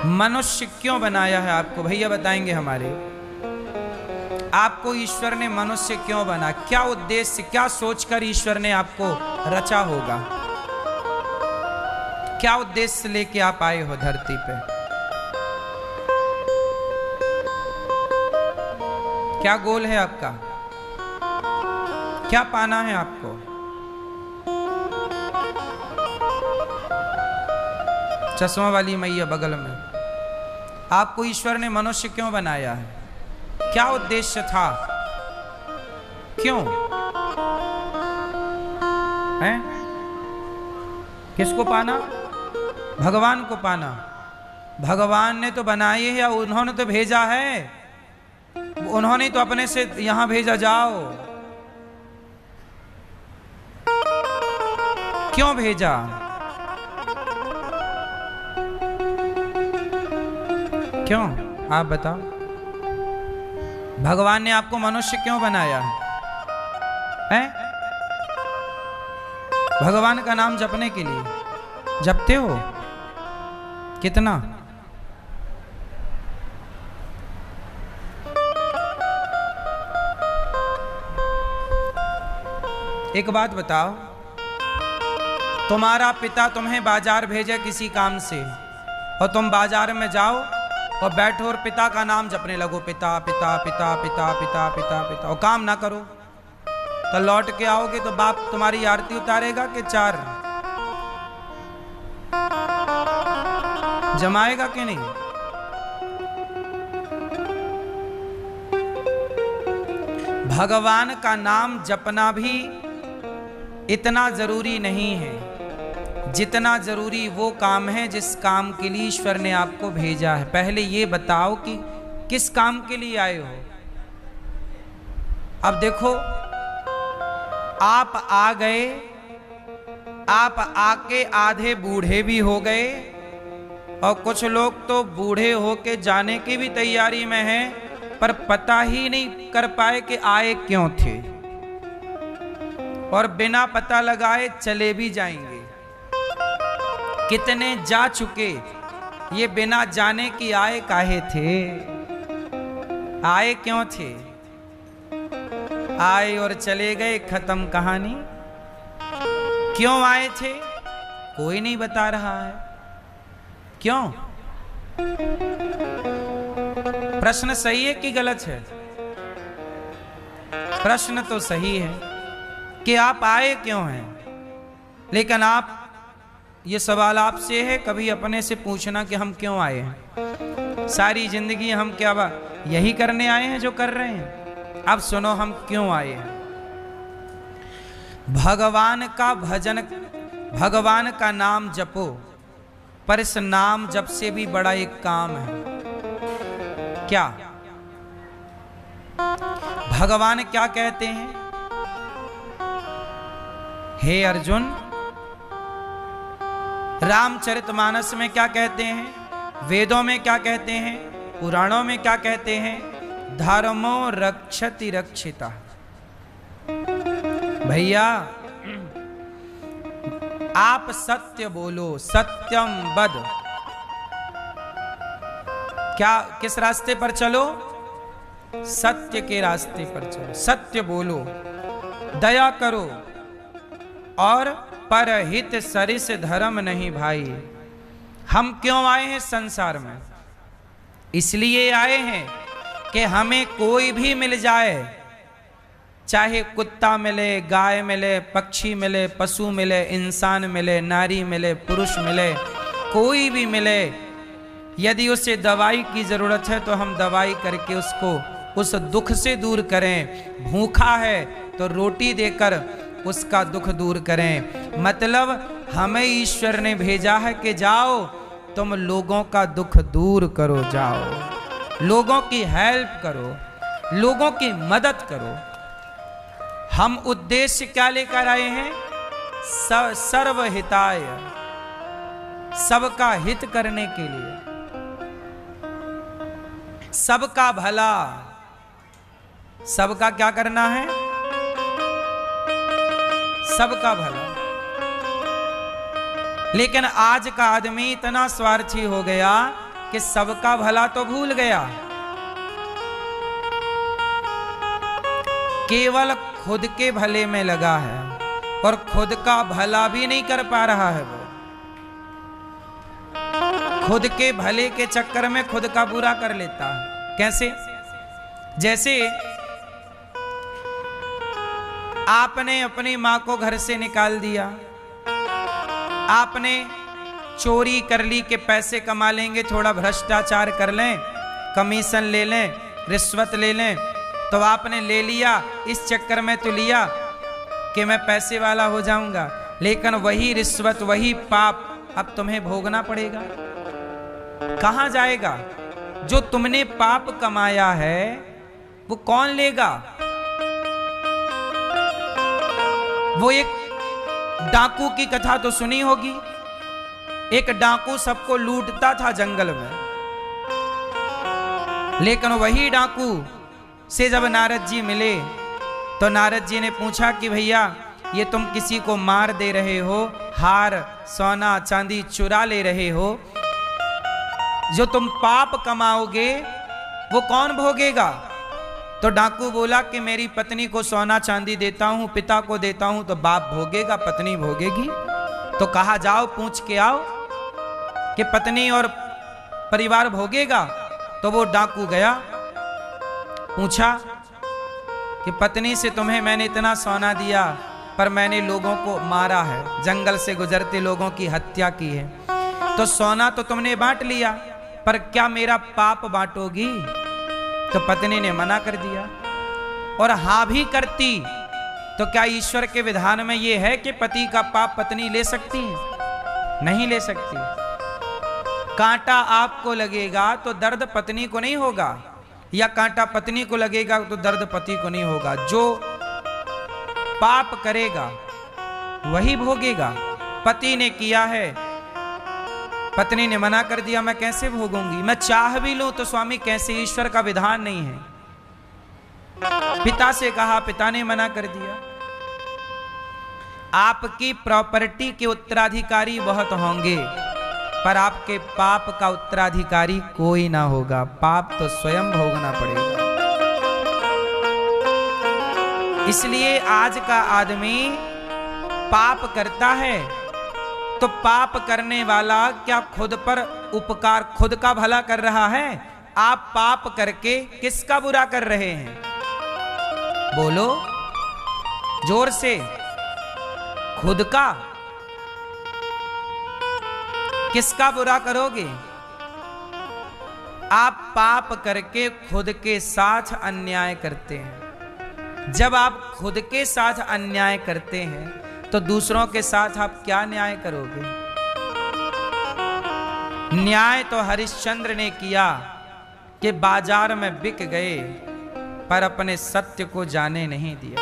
मनुष्य क्यों बनाया है आपको? भैया बताएंगे हमारे। आपको ईश्वर ने मनुष्य क्यों बना? क्या उद्देश्य, क्या सोचकर ईश्वर ने आपको रचा होगा? क्या उद्देश्य लेके आप आए हो धरती पे? क्या गोल है आपका? क्या पाना है आपको? चश्मा वाली मैया बगल में, आपको ईश्वर ने मनुष्य क्यों बनाया है? क्या उद्देश्य था? क्यों है? किसको पाना? भगवान को पाना। भगवान ने तो बनाए है या उन्होंने तो भेजा है? उन्होंने तो अपने से यहां भेजा। जाओ, क्यों भेजा? क्यों? आप बताओ। भगवान ने आपको मनुष्य क्यों बनाया है? भगवान का नाम जपने के लिए। जपते हो कितना? एक बात बताओ, तुम्हारा पिता तुम्हें बाजार भेजे किसी काम से और तुम बाजार में जाओ और बैठो और पिता का नाम जपने लगो, पिता पिता पिता पिता पिता पिता पिता, और काम ना करो तो लौट के आओगे तो बाप तुम्हारी आरती उतारेगा कि चार जमाएगा कि नहीं? भगवान का नाम जपना भी इतना जरूरी नहीं है जितना जरूरी वो काम है जिस काम के लिए ईश्वर ने आपको भेजा है। पहले ये बताओ कि किस काम के लिए आए हो। अब देखो, आप आ गए, आप आके आधे बूढ़े भी हो गए और कुछ लोग तो बूढ़े होके जाने की भी तैयारी में हैं, पर पता ही नहीं कर पाए कि आए क्यों थे, और बिना पता लगाए चले भी जाएंगे। कितने जा चुके, ये बिना जाने कि आए काहे थे, आए क्यों थे। आए और चले गए, खत्म कहानी। क्यों आए थे कोई नहीं बता रहा है। क्यों? प्रश्न सही है कि गलत है? प्रश्न तो सही है कि आप आए क्यों हैं, लेकिन आप, ये सवाल आपसे है, कभी अपने से पूछना कि हम क्यों आए हैं। सारी जिंदगी हम क्या यही करने आए हैं जो कर रहे हैं? अब सुनो, हम क्यों आए हैं। भगवान का भजन, भगवान का नाम जपो, पर इस नाम जप से भी बड़ा एक काम है। क्या? भगवान क्या कहते हैं? हे अर्जुन, रामचरितमानस में क्या कहते हैं, वेदों में क्या कहते हैं, पुराणों में क्या कहते हैं? धर्मो रक्षति रक्षिता। भैया आप सत्य बोलो, सत्यम वद। क्या, किस रास्ते पर चलो? सत्य के रास्ते पर चलो, सत्य बोलो, दया करो, और परहित सरिस धर्म नहीं भाई। हम क्यों आए हैं संसार में? इसलिए आए हैं कि हमें कोई भी मिल जाए, चाहे कुत्ता मिले, गाय मिले, पक्षी मिले, पशु मिले, इंसान मिले, नारी मिले, पुरुष मिले, कोई भी मिले, यदि उसे दवाई की जरूरत है तो हम दवाई करके उसको उस दुख से दूर करें। भूखा है तो रोटी देकर उसका दुख दूर करें। मतलब हमें ईश्वर ने भेजा है कि जाओ तुम लोगों का दुख दूर करो, जाओ लोगों की हेल्प करो, लोगों की मदद करो। हम उद्देश्य क्या लेकर आए हैं? सर्वहिताय, सबका हित करने के लिए, सबका भला। सबका क्या करना है? सबका भला। लेकिन आज का आदमी इतना स्वार्थी हो गया कि सबका भला तो भूल गया, केवल खुद के भले में लगा है और खुद का भला भी नहीं कर पा रहा है। वो खुद के भले के चक्कर में खुद का बुरा कर लेता है। कैसे? जैसे आपने अपनी मां को घर से निकाल दिया, आपने चोरी कर ली कि पैसे कमा लेंगे, थोड़ा भ्रष्टाचार कर लें, कमीशन ले लें, रिश्वत ले लें, तो आपने ले लिया। इस चक्कर में तो लिया कि मैं पैसे वाला हो जाऊंगा, लेकिन वही रिश्वत, वही पाप अब तुम्हें भोगना पड़ेगा। कहां जाएगा? जो तुमने पाप कमाया है वो कौन लेगा? वो एक डाकू की कथा तो सुनी होगी। एक डाकू सबको लूटता था जंगल में, लेकिन वही डाकू से जब नारद जी मिले तो नारद जी ने पूछा कि भैया ये तुम किसी को मार दे रहे हो, हार सोना चांदी चुरा ले रहे हो, जो तुम पाप कमाओगे वो कौन भोगेगा? तो डाकू बोला कि मेरी पत्नी को सोना चांदी देता हूं, पिता को देता हूं, तो बाप भोगेगा, पत्नी भोगेगी। तो कहा जाओ पूछ के आओ कि पत्नी और परिवार भोगेगा। तो वो डाकू गया, पूछा कि पत्नी से तुम्हें मैंने इतना सोना दिया पर मैंने लोगों को मारा है, जंगल से गुजरते लोगों की हत्या की है, तो सोना तो तुमने बांट लिया पर क्या मेरा पाप बांटोगी? तो पत्नी ने मना कर दिया। और हां भी करती तो क्या ईश्वर के विधान में यह है कि पति का पाप पत्नी ले सकती है? नहीं ले सकती। कांटा आपको लगेगा तो दर्द पत्नी को नहीं होगा, या कांटा पत्नी को लगेगा तो दर्द पति को नहीं होगा। जो पाप करेगा वही भोगेगा। पति ने किया है, पत्नी ने मना कर दिया, मैं कैसे भोगूंगी? मैं चाह भी लूं तो स्वामी कैसे? ईश्वर का विधान नहीं है। पिता से कहा, पिता ने मना कर दिया। आपकी प्रॉपर्टी के उत्तराधिकारी बहुत होंगे पर आपके पाप का उत्तराधिकारी कोई ना होगा। पाप तो स्वयं भोगना पड़ेगा। इसलिए आज का आदमी पाप करता है तो पाप करने वाला क्या खुद पर उपकार, खुद का भला कर रहा है? आप पाप करके किसका बुरा कर रहे हैं? बोलो जोर से। खुद का। किसका बुरा करोगे? आप पाप करके खुद के साथ अन्याय करते हैं। जब आप खुद के साथ अन्याय करते हैं तो दूसरों के साथ आप क्या न्याय करोगे? न्याय तो हरिश्चंद्र ने किया कि बाजार में बिक गए पर अपने सत्य को जाने नहीं दिया।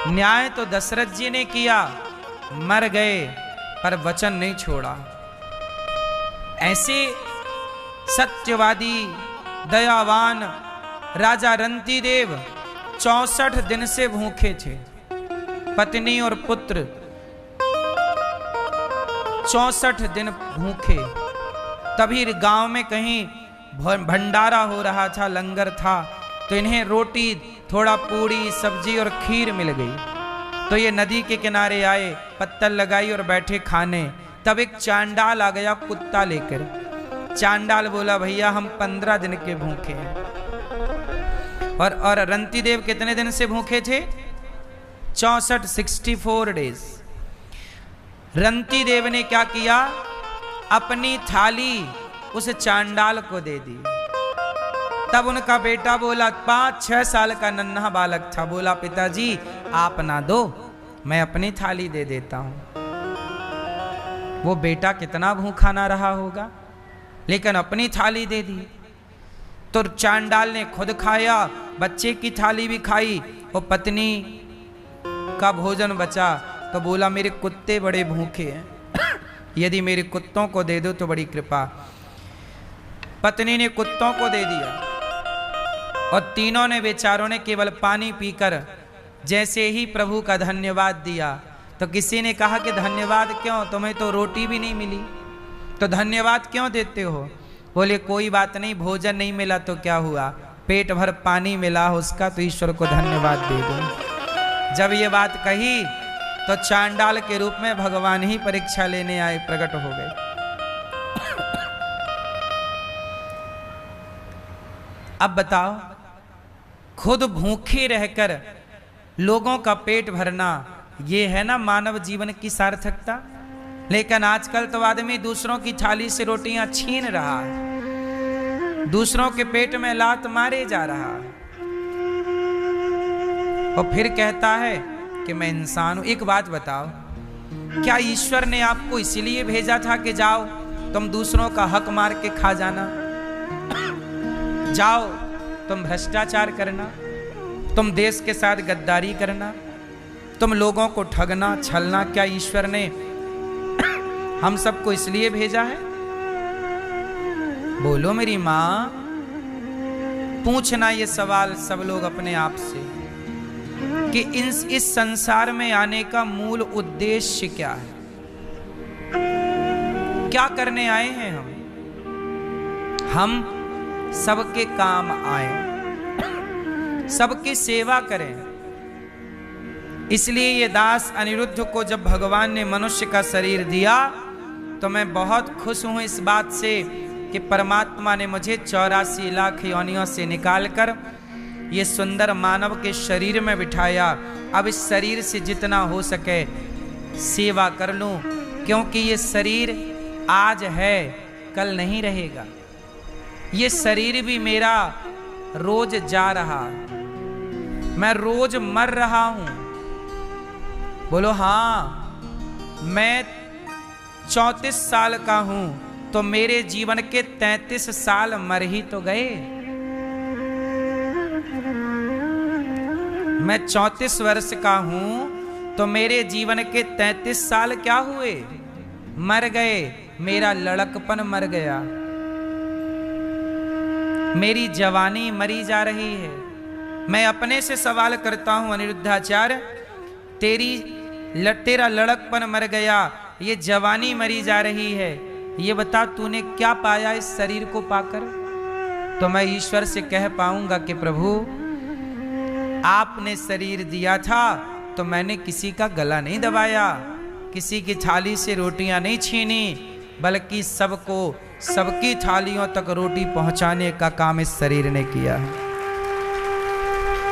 न्याय तो दशरथ जी ने किया, मर गए पर वचन नहीं छोड़ा। ऐसे सत्यवादी दयावान राजा रंतीदेव 64 दिन से भूखे थे। पत्नी और पुत्र 64 दिन भूखे। तभी गांव में कहीं भंडारा हो रहा था, लंगर था, तो इन्हें रोटी, थोड़ा पूड़ी, सब्जी और खीर मिल गई। तो ये नदी के किनारे आए, पत्तल लगाई और बैठे खाने। तब एक चांडाल आ गया कुत्ता लेकर। चांडाल बोला, भैया हम 15 दिन के भूखे हैं। और रंतीदेव कितने दिन से भूखे थे? 64 डेज। रंतीदेव ने क्या किया? अपनी थाली उस चांडाल को दे दी। तब उनका बेटा बोला, 5-6 साल का नन्हा बालक था, बोला पिताजी आप ना दो, मैं अपनी थाली दे देता हूं। वो बेटा कितना भूखा ना रहा होगा, लेकिन अपनी थाली दे दी। तो चांडाल ने खुद खाया, बच्चे की थाली भी खाई, और पत्नी का भोजन बचा तो बोला मेरे कुत्ते बड़े भूखे हैं, यदि मेरे कुत्तों को दे दो तो बड़ी कृपा। पत्नी ने कुत्तों को दे दिया और तीनों ने, बेचारों ने केवल पानी पीकर जैसे ही प्रभु का धन्यवाद दिया तो किसी ने कहा कि धन्यवाद क्यों, तुम्हें तो रोटी भी नहीं मिली। तो तो धन्यवाद क्यों देते हो? बोले कोई बात नहीं, भोजन नहीं मिला तो क्या हुआ, पेट भर पानी मिला उसका तो ईश्वर को धन्यवाद दे दो। जब ये बात कही तो चांडाल के रूप में भगवान ही परीक्षा लेने आए, प्रकट हो गए। अब बताओ, खुद भूखे रहकर लोगों का पेट भरना, ये है ना मानव जीवन की सार्थकता। लेकिन आजकल तो आदमी दूसरों की थाली से रोटियां छीन रहा है, दूसरों के पेट में लात मारे जा रहा है, और फिर कहता है कि मैं इंसान हूं। एक बात बताओ, क्या ईश्वर ने आपको इसलिए भेजा था कि जाओ तुम दूसरों का हक मार के खा जाना, जाओ तुम भ्रष्टाचार करना, तुम देश के साथ गद्दारी करना, तुम लोगों को ठगना छलना? क्या ईश्वर ने हम सबको इसलिए भेजा है? बोलो मेरी मां, पूछना ये सवाल सब लोग अपने आप से कि इस संसार में आने का मूल उद्देश्य क्या है, क्या करने आए हैं हम सबके काम आए, सबकी सेवा करें। इसलिए ये दास अनिरुद्ध को जब भगवान ने मनुष्य का शरीर दिया तो मैं बहुत खुश हूं इस बात से कि परमात्मा ने मुझे 84 लाख योनियों से निकालकर ये सुंदर मानव के शरीर में बिठाया। अब इस शरीर से जितना हो सके सेवा कर लूं, क्योंकि ये शरीर आज है कल नहीं रहेगा। ये शरीर भी मेरा रोज जा रहा, मैं रोज मर रहा हूं। बोलो हाँ, मैं 34 साल का हूं तो मेरे जीवन के 33 साल मर ही तो गए। मैं 34 वर्ष का हूं तो मेरे जीवन के 33 साल क्या हुए, मर गए। मेरा लड़कपन मर गया, मेरी जवानी मरी जा रही है। मैं अपने से सवाल करता हूं अनिरुद्धाचार्य, तेरा लड़कपन मर गया, ये जवानी मरी जा रही है, ये बता तूने क्या पाया इस शरीर को पाकर? तो मैं ईश्वर से कह पाऊंगा कि प्रभु आपने शरीर दिया था तो मैंने किसी का गला नहीं दबाया, किसी की थाली से रोटियां नहीं छीनी, बल्कि सबको सबकी थालियों तक रोटी पहुंचाने का काम इस शरीर ने किया है।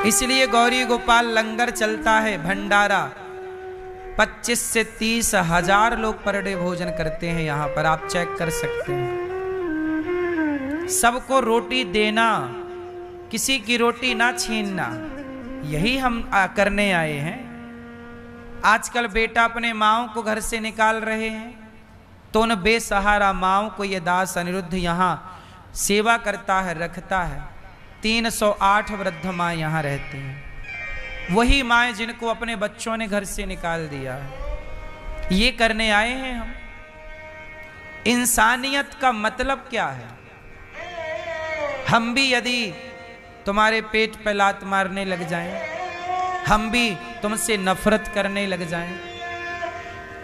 इसलिए गौरी गोपाल लंगर चलता है, भंडारा। 25 से 30 हजार लोग पर डे भोजन करते हैं यहाँ पर, आप चेक कर सकते हैं। सबको रोटी देना, किसी की रोटी ना छीनना, यही हम करने आए हैं। आजकल बेटा अपने माओ को घर से निकाल रहे हैं, तो उन बेसहारा माओ को ये दास अनिरुद्ध यहाँ सेवा करता है, रखता है। 308 वृद्ध माँ यहाँ रहती हैं, वही माएँ जिनको अपने बच्चों ने घर से निकाल दिया है। ये करने आए हैं हम। इंसानियत का मतलब क्या है? हम भी यदि तुम्हारे पेट पे लात मारने लग जाएं, हम भी तुमसे नफरत करने लग जाएं,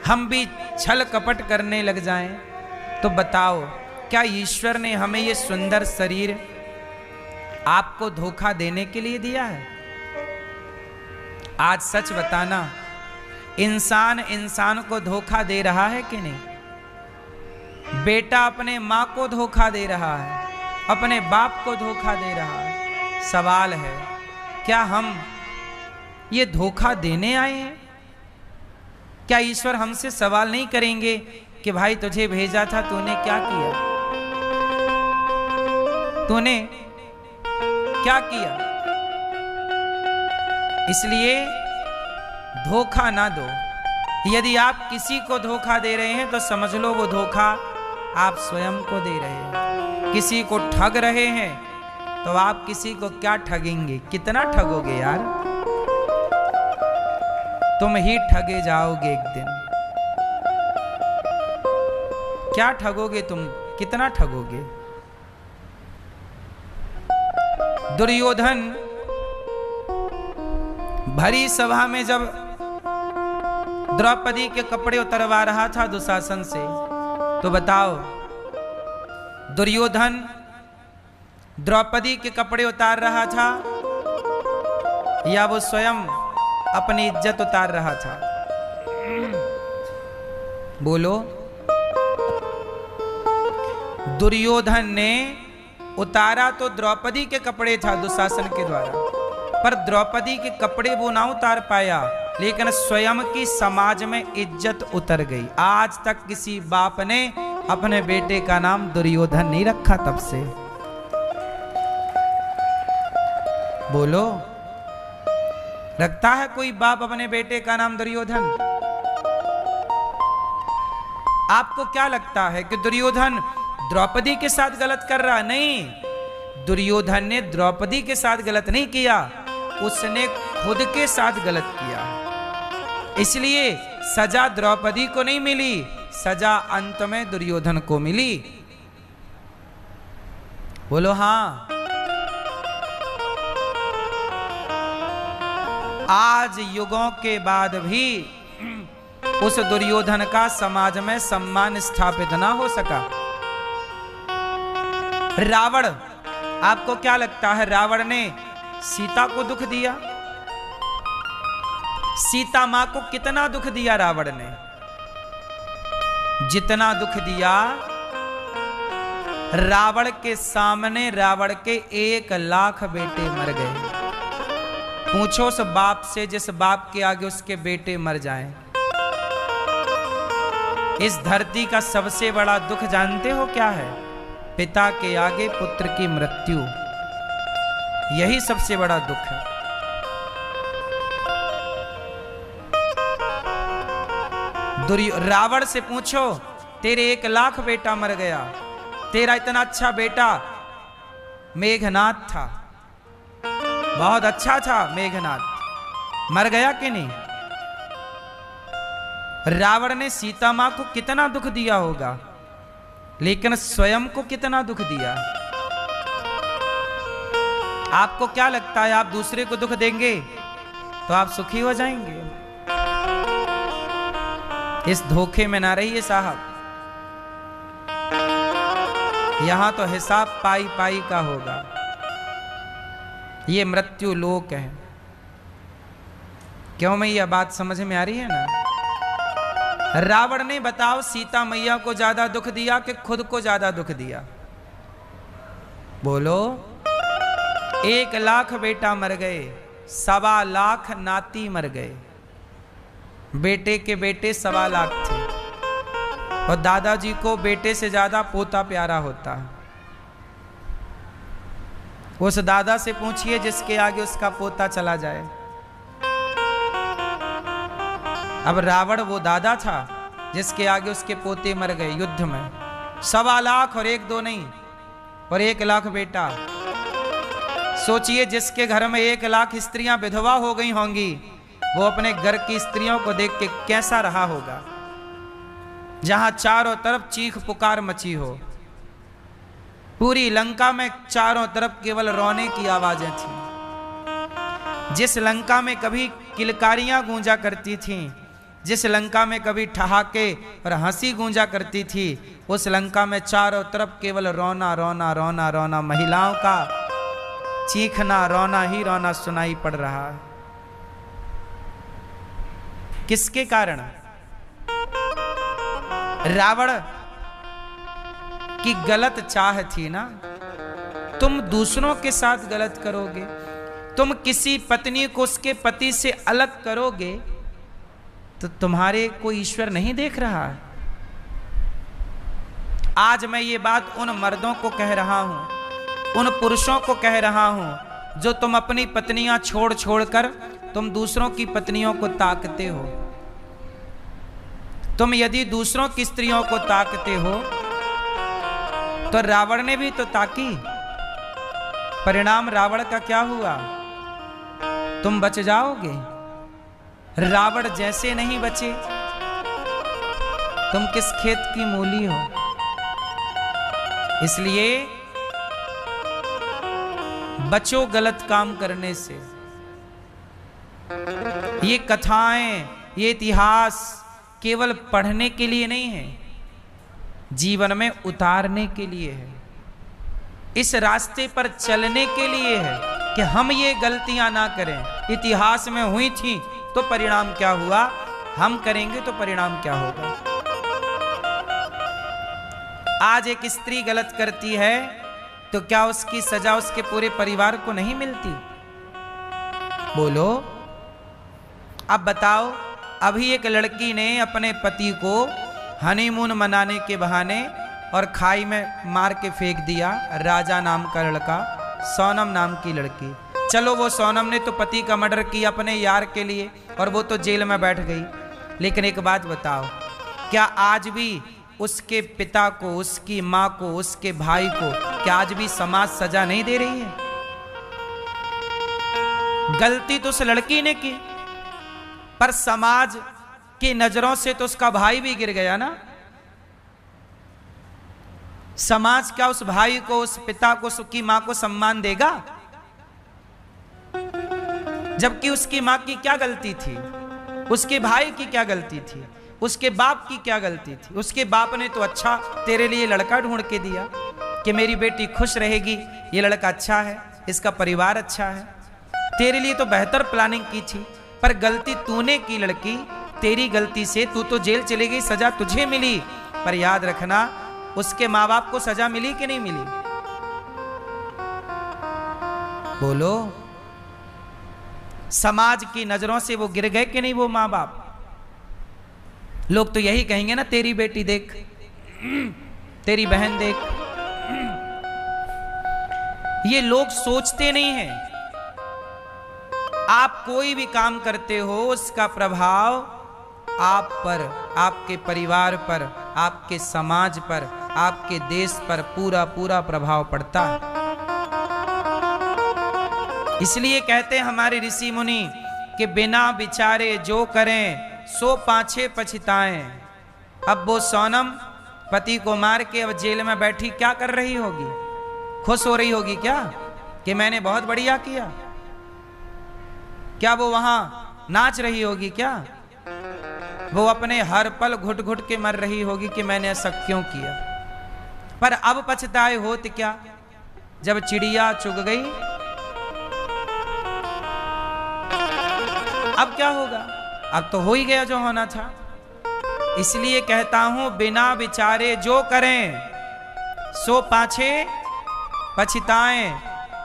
हम भी छल कपट करने लग जाएं, तो बताओ क्या ईश्वर ने हमें ये सुंदर शरीर आपको धोखा देने के लिए दिया है? आज सच बताना, इंसान इंसान को धोखा दे रहा है कि नहीं? बेटा अपने माँ को धोखा दे रहा है, अपने बाप को धोखा दे रहा है। सवाल है, क्या हम ये धोखा देने आए हैं? क्या ईश्वर हमसे सवाल नहीं करेंगे कि भाई तुझे भेजा था, तूने क्या किया? तूने क्या किया? इसलिए धोखा ना दो। यदि आप किसी को धोखा दे रहे हैं तो समझ लो वो धोखा आप स्वयं को दे रहे हैं। किसी को ठग रहे हैं तो आप किसी को क्या ठगेंगे? कितना ठगोगे यार? तुम ही ठगे जाओगे एक दिन। क्या ठगोगे तुम? कितना ठगोगे? दुर्योधन भरी सभा में जब द्रौपदी के कपड़े उतरवा रहा था दुशासन से, तो बताओ दुर्योधन द्रौपदी के कपड़े उतार रहा था या वो स्वयं अपनी इज्जत उतार रहा था? बोलो। दुर्योधन ने उतारा तो द्रौपदी के कपड़े था दुशासन के द्वारा, पर द्रौपदी के कपड़े वो ना उतार पाया, लेकिन स्वयं की समाज में इज्जत उतर गई। आज तक किसी बाप ने अपने बेटे का नाम दुर्योधन नहीं रखा तब से। बोलो, रखता है कोई बाप अपने बेटे का नाम दुर्योधन? आपको क्या लगता है कि दुर्योधन द्रौपदी के साथ गलत कर रहा? नहीं, दुर्योधन ने द्रौपदी के साथ गलत नहीं किया, उसने खुद के साथ गलत किया। इसलिए सजा द्रौपदी को नहीं मिली, सजा अंत में दुर्योधन को मिली। बोलो हाँ। आज युगों के बाद भी उस दुर्योधन का समाज में सम्मान स्थापित ना हो सका। रावण, आपको क्या लगता है रावण ने सीता को दुख दिया? सीता मां को कितना दुख दिया रावण ने? जितना दुख दिया, रावण के सामने रावण के 1,00,000 बेटे मर गए। पूछो उस बाप से जिस बाप के आगे उसके बेटे मर जाएं। इस धरती का सबसे बड़ा दुख जानते हो क्या है? पिता के आगे पुत्र की मृत्यु, यही सबसे बड़ा दुख है। रावण से पूछो, तेरे 1,00,000 बेटा मर गया, तेरा इतना अच्छा बेटा मेघनाद था, बहुत अच्छा था मेघनाद, मर गया कि नहीं? रावण ने सीता मां को कितना दुख दिया होगा, लेकिन स्वयं को कितना दुख दिया। आपको क्या लगता है, आप दूसरे को दुख देंगे तो आप सुखी हो जाएंगे? इस धोखे में ना रहिए साहब, यहां तो हिसाब पाई पाई का होगा। ये मृत्यु लोक है। क्यों मैया, बात समझ में आ रही है ना? रावण ने बताओ सीता मैया को ज्यादा दुख दिया कि खुद को ज्यादा दुख दिया? बोलो। 1,00,000 बेटा मर गए, 1,25,00,000 नाती मर गए। बेटे के बेटे 1,25,00,000 थे, और दादाजी को बेटे से ज्यादा पोता प्यारा होता है। उस दादा से पूछिए जिसके आगे उसका पोता चला जाए। अब रावण वो दादा था जिसके आगे उसके पोते मर गए युद्ध में। 1,25,00,000 और 1-2 नहीं, और 1,00,000 बेटा। सोचिए जिसके घर में 1,00,000 स्त्रियां विधवा हो गई होंगी, वो अपने घर की स्त्रियों को देख के कैसा रहा होगा? जहां चारों तरफ चीख पुकार मची हो। पूरी लंका में चारों तरफ केवल रोने की आवाजें थी। जिस लंका में कभी किलकारियां गूंजा करती थीं, जिस लंका में कभी ठहाके और हंसी गूंजा करती थी, उस लंका में चारों तरफ केवल रोना रोना रोना रोना, महिलाओं का चीखना, रोना ही रोना सुनाई पड़ रहा है। किसके कारण? रावण की गलत चाह थी ना। तुम दूसरों के साथ गलत करोगे, तुम किसी पत्नी को उसके पति से अलग करोगे, तो तुम्हारे को ईश्वर नहीं देख रहा है? आज मैं ये बात उन मर्दों को कह रहा हूं, उन पुरुषों को कह रहा हूं, जो तुम अपनी पत्नियां छोड़ छोड़ कर तुम दूसरों की पत्नियों को ताकते हो। तुम यदि दूसरों की स्त्रियों को ताकते हो तो रावण ने भी तो ताकी। परिणाम रावण का क्या हुआ? तुम बच जाओगे? रावण जैसे नहीं बचे। तुम किस खेत की मूली हो? इसलिए बचो गलत काम करने से। ये कथाएं, ये इतिहास केवल पढ़ने के लिए नहीं है, जीवन में उतारने के लिए है। इस रास्ते पर चलने के लिए है कि हम ये गलतियां ना करें। इतिहास में हुई थी तो परिणाम क्या हुआ, हम करेंगे तो परिणाम क्या होगा। आज एक स्त्री गलत करती है तो क्या उसकी सजा उसके पूरे परिवार को नहीं मिलती? बोलो। अब बताओ, अभी एक लड़की ने अपने पति को हनीमून मनाने के बहाने और खाई में मार के फेंक दिया। राजा नाम का लड़का, सोनम नाम की लड़की। चलो, वो सोनम ने तो पति का मर्डर किया अपने यार के लिए और वो तो जेल में बैठ गई। लेकिन एक बात बताओ, क्या आज भी उसके पिता को, उसकी माँ को, उसके भाई को क्या आज भी समाज सजा नहीं दे रही है? गलती तो उस लड़की ने की, पर समाज की नजरों से तो उसका भाई भी गिर गया ना। समाज क्या उस भाई को, उस पिता को, उसकी मां को सम्मान देगा? जबकि उसकी मां की क्या गलती थी, उसके भाई की क्या गलती थी, उसके बाप की क्या गलती थी? उसके बाप ने तो अच्छा तेरे लिए लड़का ढूंढ के दिया कि मेरी बेटी खुश रहेगी, ये लड़का अच्छा है, इसका परिवार अच्छा है। तेरे लिए तो बेहतर प्लानिंग की थी, पर गलती तूने की लड़की, तेरी गलती से तू तो जेल चली गई, सजा तुझे मिली। पर याद रखना, उसके माँ बाप को सजा मिली कि नहीं मिली? बोलो। समाज की नजरों से वो गिर गए कि नहीं वो माँ बाप? लोग तो यही कहेंगे ना, तेरी बेटी देख, तेरी बहन देख। ये लोग सोचते नहीं हैं। आप कोई भी काम करते हो, उसका प्रभाव आप पर, आपके परिवार पर, आपके समाज पर, आपके देश पर पूरा पूरा प्रभाव पड़ता है। इसलिए कहते हैं हमारे ऋषि मुनि कि बिना विचारे जो करें सो पाछे पछताएं। अब वो सोनम पति को मार के अब जेल में बैठी क्या कर रही होगी? खुश हो रही होगी क्या कि मैंने बहुत बढ़िया किया? क्या वो वहां नाच रही होगी क्या? वो अपने हर पल घुट घुट के मर रही होगी कि मैंने ऐसा क्यों किया? पर अब पछताए होत क्या, जब चिड़िया चुग गई। अब क्या होगा? अब तो हो ही गया जो होना था। इसलिए कहता हूं, बिना विचारे जो करें सो पाछे पछताएं,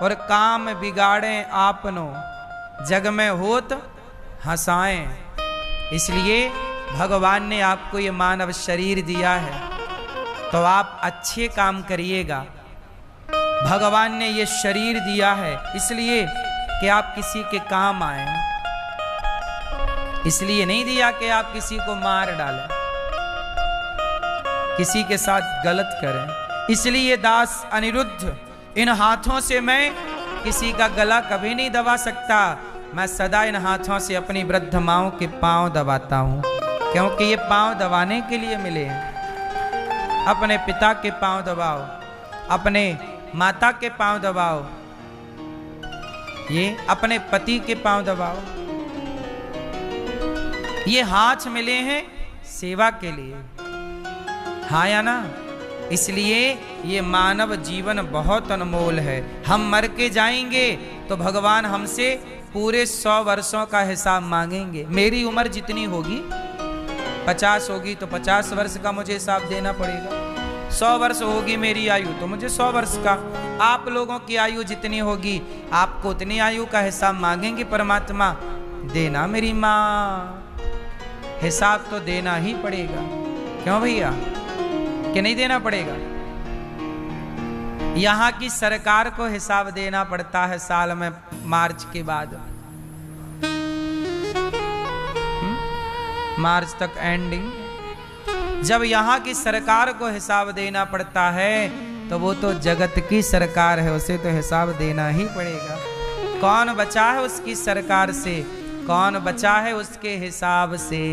और काम बिगाड़ें आपनो, जग में होत हंसाएं। इसलिए भगवान ने आपको ये मानव शरीर दिया है तो आप अच्छे काम करिएगा। भगवान ने ये शरीर दिया है इसलिए कि आप किसी के काम आए, इसलिए नहीं दिया कि आप किसी को मार डालें, किसी के साथ गलत करें। इसलिए दास अनिरुद्ध, इन हाथों से मैं किसी का गला कभी नहीं दबा सकता। मैं सदा इन हाथों से अपनी वृद्ध माओं के पांव दबाता हूं, क्योंकि ये पांव दबाने के लिए मिले हैं। अपने पिता के पांव दबाओ, अपने माता के पांव दबाओ, ये अपने पति के पांव दबाओ। ये हाथ मिले हैं सेवा के लिए, हाँ या ना? इसलिए ये मानव जीवन बहुत अनमोल है। हम मर के जाएंगे तो भगवान हमसे पूरे 100 वर्षों का हिसाब मांगेंगे। मेरी उम्र जितनी होगी, 50 होगी तो 50 वर्ष का मुझे हिसाब देना पड़ेगा। 100 वर्ष होगी मेरी आयु तो मुझे 100 वर्ष का। आप लोगों की आयु जितनी होगी, आपको उतनी आयु का हिसाब मांगेंगे परमात्मा। देना मेरी माँ, हिसाब तो देना ही पड़ेगा। क्यों भैया, कि नहीं देना पड़ेगा? यहां की सरकार को हिसाब देना पड़ता है साल में मार्च के बाद, मार्च तक एंडिंग। जब यहां की सरकार को हिसाब देना पड़ता है तो वो तो जगत की सरकार है, उसे तो हिसाब देना ही पड़ेगा। कौन बचा है उसकी सरकार से, कौन बचा है उसके हिसाब से?